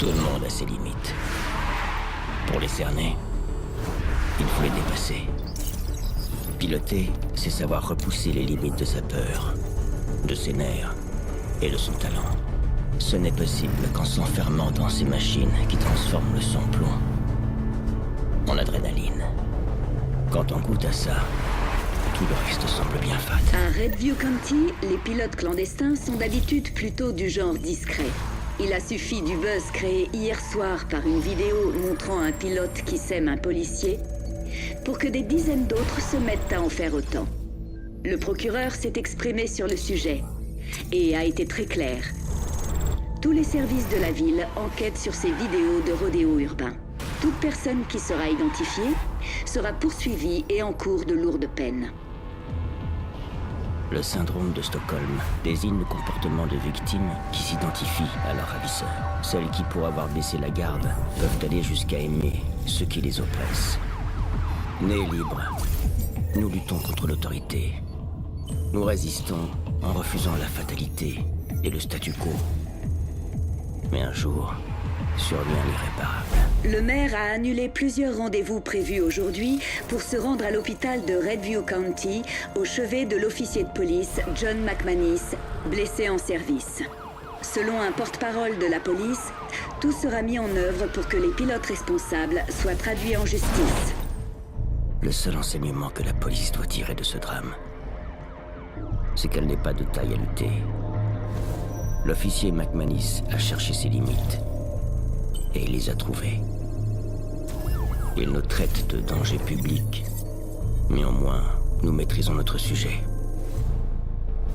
Tout le monde a ses limites. Pour les cerner, il faut les dépasser. Piloter, c'est savoir repousser les limites de sa peur, de ses nerfs et de son talent. Ce n'est possible qu'en s'enfermant dans ces machines qui transforment le sang-plomb en adrénaline. Quand on goûte à ça, tout le reste semble bien fade. À Redview County, les pilotes clandestins sont d'habitude plutôt du genre discret. Il a suffi du buzz créé hier soir par une vidéo montrant un pilote qui sème un policier pour que des dizaines d'autres se mettent à en faire autant. Le procureur s'est exprimé sur le sujet et a été très clair. Tous les services de la ville enquêtent sur ces vidéos de rodéo urbain. Toute personne qui sera identifiée sera poursuivie et encourt de lourdes peines. Le syndrome de Stockholm désigne le comportement de victimes qui s'identifient à leur ravisseur. Celles qui, pour avoir baissé la garde, peuvent aller jusqu'à aimer ceux qui les oppressent. Nés libres, nous luttons contre l'autorité. Nous résistons en refusant la fatalité et le statu quo. Mais un jour, survient l'irréparable. Le maire a annulé plusieurs rendez-vous prévus aujourd'hui pour se rendre à l'hôpital de Redview County au chevet de l'officier de police John McManus, blessé en service. Selon un porte-parole de la police, tout sera mis en œuvre pour que les pilotes responsables soient traduits en justice. Le seul enseignement que la police doit tirer de ce drame, c'est qu'elle n'est pas de taille à lutter. L'officier McManus a cherché ses limites. Et il les a trouvés. Il nous traite de danger public. Néanmoins, nous maîtrisons notre sujet.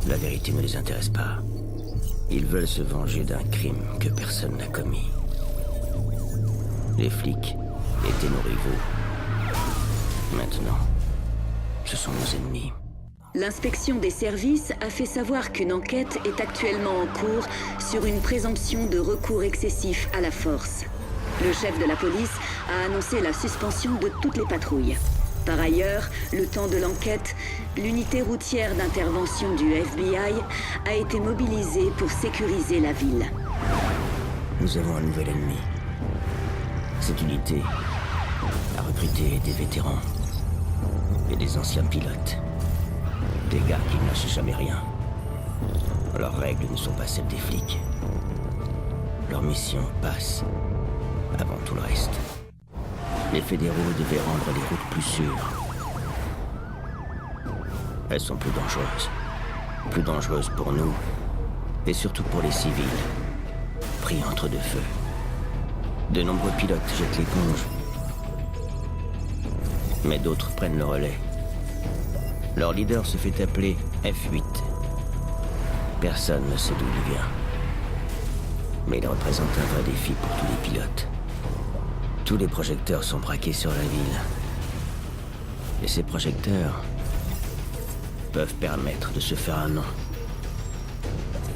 La vérité ne les intéresse pas. Ils veulent se venger d'un crime que personne n'a commis. Les flics étaient nos rivaux. Maintenant, ce sont nos ennemis. L'inspection des services a fait savoir qu'une enquête est actuellement en cours sur une présomption de recours excessif à la force. Le chef de la police a annoncé la suspension de toutes les patrouilles. Par ailleurs, le temps de l'enquête, l'unité routière d'intervention du FBI a été mobilisée pour sécuriser la ville. Nous avons un nouvel ennemi. Cette unité a recruté des vétérans et des anciens pilotes. Des gars qui ne lâchent jamais rien. Leurs règles ne sont pas celles des flics. Leur mission passe avant tout le reste. Les fédéraux devaient rendre les routes plus sûres. Elles sont plus dangereuses. Plus dangereuses pour nous et surtout pour les civils, pris entre deux feux. De nombreux pilotes jettent l'éponge, mais d'autres prennent le relais. Leur leader se fait appeler F8. Personne ne sait d'où il vient. Mais il représente un vrai défi pour tous les pilotes. Tous les projecteurs sont braqués sur la ville. Et ces projecteurs peuvent permettre de se faire un nom.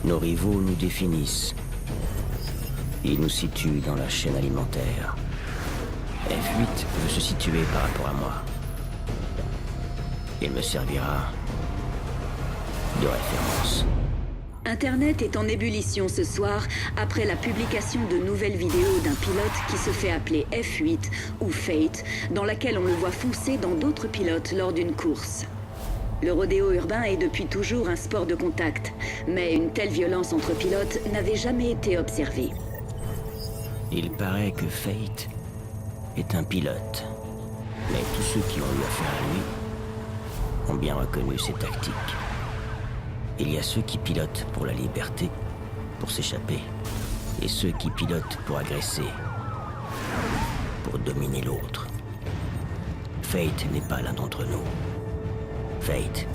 Nos rivaux nous définissent. Ils nous situent dans la chaîne alimentaire. F8 veut se situer par rapport à moi. Il me servira de référence. Internet est en ébullition ce soir après la publication de nouvelles vidéos d'un pilote qui se fait appeler F8 ou Fate, dans laquelle on le voit foncer dans d'autres pilotes lors d'une course. Le rodéo urbain est depuis toujours un sport de contact, mais une telle violence entre pilotes n'avait jamais été observée. Il paraît que Fate est un pilote, mais tous ceux qui ont eu affaire à lui ont bien reconnu ses tactiques. Il y a ceux qui pilotent pour la liberté, pour s'échapper, et ceux qui pilotent pour agresser, pour dominer l'autre. Fate n'est pas l'un d'entre nous. Fate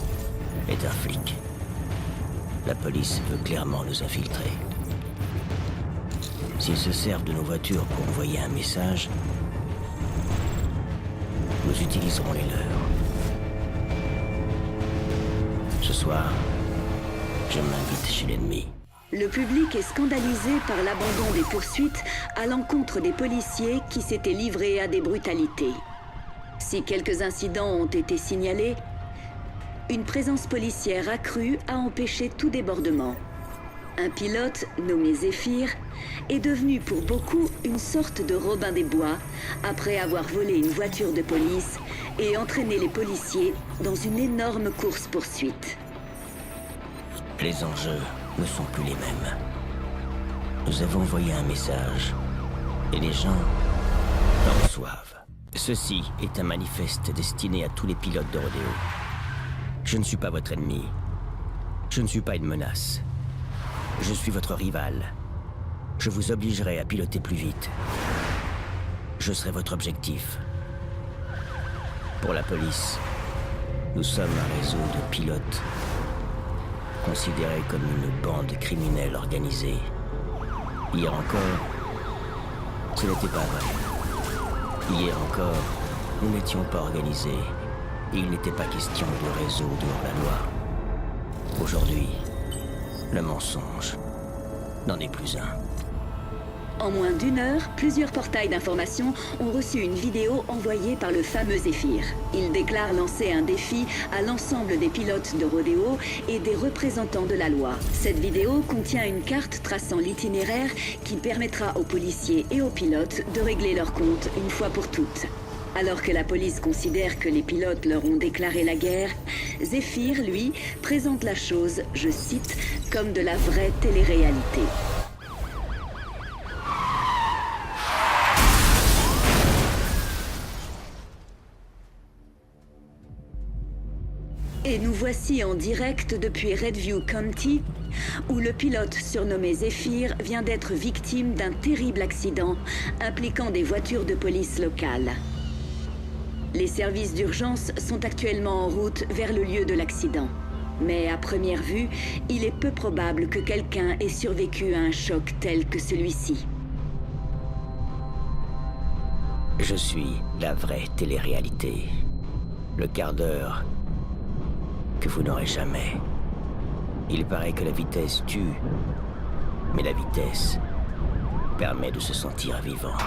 est un flic. La police veut clairement nous infiltrer. S'ils se servent de nos voitures pour envoyer un message, nous utiliserons les leurs. Ce soir, je m'invite chez l'ennemi. Le public est scandalisé par l'abandon des poursuites à l'encontre des policiers qui s'étaient livrés à des brutalités. Si quelques incidents ont été signalés, une présence policière accrue a empêché tout débordement. un pilote nommé Zéphyr est devenu pour beaucoup une sorte de Robin des Bois après avoir volé une voiture de police et entraîné les policiers dans une énorme course-poursuite. Les enjeux ne sont plus les mêmes. Nous avons envoyé un message et les gens le reçoivent. Ceci est un manifeste destiné à tous les pilotes de rodéo. Je ne suis pas votre ennemi. Je ne suis pas une menace. Je suis votre rival. Je vous obligerai à piloter plus vite. Je serai votre objectif. Pour la police, nous sommes un réseau de pilotes considérés comme une bande criminelle organisée. Hier encore, ce n'était pas vrai. Hier encore, nous n'étions pas organisés. Il n'était pas question de réseau dehors la loi. Aujourd'hui, le mensonge n'en est plus un. En moins d'une heure, plusieurs portails d'information ont reçu une vidéo envoyée par le fameux Zéphyr. Il déclare lancer un défi à l'ensemble des pilotes de rodéo et des représentants de la loi. Cette vidéo contient une carte traçant l'itinéraire qui permettra aux policiers et aux pilotes de régler leur compte une fois pour toutes. Alors que la police considère que les pilotes leur ont déclaré la guerre, Zéphyr, lui, présente la chose, je cite, comme de la vraie télé-réalité. Et nous voici en direct depuis Redview County, où le pilote surnommé Zéphyr vient d'être victime d'un terrible accident impliquant des voitures de police locales. Les services d'urgence sont actuellement en route vers le lieu de l'accident. Mais à première vue, il est peu probable que quelqu'un ait survécu à un choc tel que celui-ci. Je suis la vraie télé-réalité. Le quart d'heure que vous n'aurez jamais. Il paraît que la vitesse tue, mais la vitesse permet de se sentir vivant.